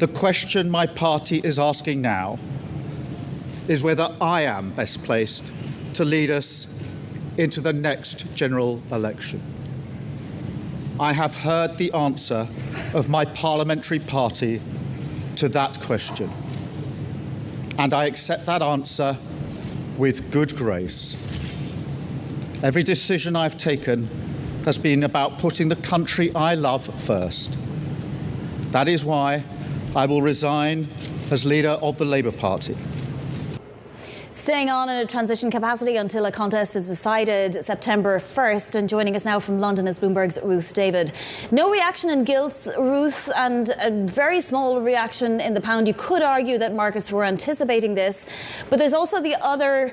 The question my party is asking now is whether I am best placed to lead us into the next general election. I have heard the answer of my parliamentary party to that question, and I accept that answer with good grace. Every decision I've taken has been about putting the country I love first. That is why I will resign as leader of the Labour Party. Staying on in a transition capacity until a contest is decided September 1st. And joining us now from London is Bloomberg's Ruth David. No reaction in gilts, Ruth, and a very small reaction in the pound. You could argue that markets were anticipating this. But there's also the other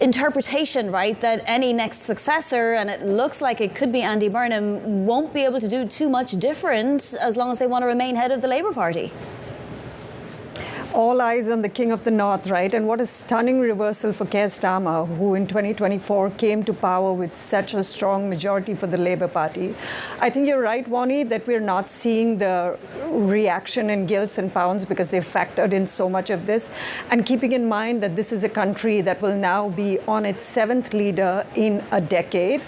interpretation, right, that any next successor, and it looks like it could be Andy Burnham, won't be able to do too much different as long as they want to remain head of the Labour Party. All eyes on the King of the North, right? And what a stunning reversal for Keir Starmer, who in 2024 came to power with such a strong majority for the Labour Party. I think you're right, Wani, that we're not seeing the reaction in gilts and pounds because they've factored in so much of this. And keeping in mind that this is a country that will now be on its 7th leader in a decade.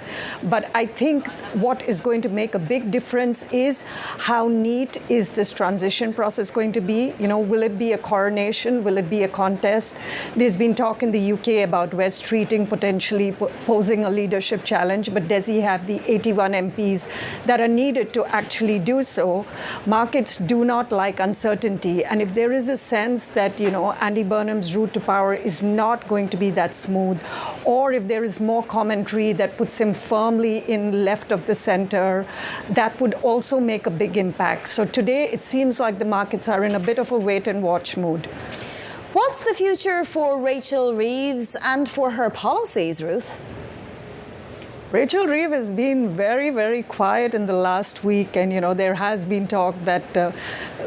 But I think what is going to make a big difference is how neat is this transition process going to be? You know, will it be a coronation? Will it be a contest? There's been talk in the UK about West Streeting potentially posing a leadership challenge, but does he have the 81 MPs that are needed to actually do so? Markets do not like uncertainty, and if there is a sense that, you know, Andy Burnham's route to power is not going to be that smooth, or if there is more commentary that puts him firmly in left of the center, that would also make a big impact. So today it seems like the markets are in a bit of a wait and watch mood. What's the future for Rachel Reeves and for her policies, Ruth? Rachel Reeves has been very, very quiet in the last week. And, you know, there has been talk that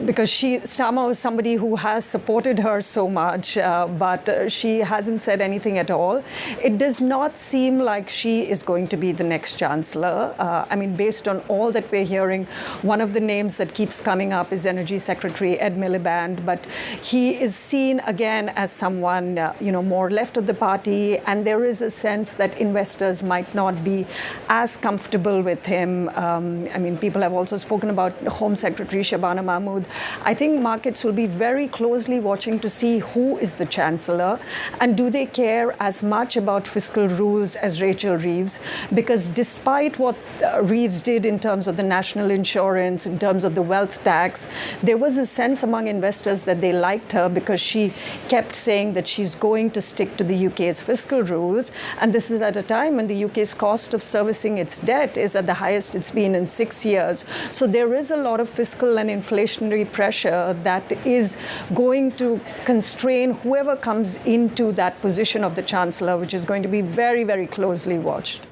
because Starmer was somebody who has supported her so much, but she hasn't said anything at all. It does not seem like she is going to be the next chancellor. I mean, based on all that we're hearing, one of the names that keeps coming up is Energy Secretary Ed Miliband. But he is seen again as someone, you know, more left of the party. And there is a sense that investors might not be as comfortable with him. I mean, people have also spoken about Home Secretary Shabana Mahmood. I think markets will be very closely watching to see who is the chancellor and do they care as much about fiscal rules as Rachel Reeves. Because despite what Reeves did in terms of the national insurance, in terms of the wealth tax, there was a sense among investors that they liked her because she kept saying that she's going to stick to the UK's fiscal rules. And this is at a time when the UK's cost of servicing its debt is at the highest it's been in 6 years. So there is a lot of fiscal and inflationary pressure that is going to constrain whoever comes into that position of the chancellor, which is going to be very, very closely watched.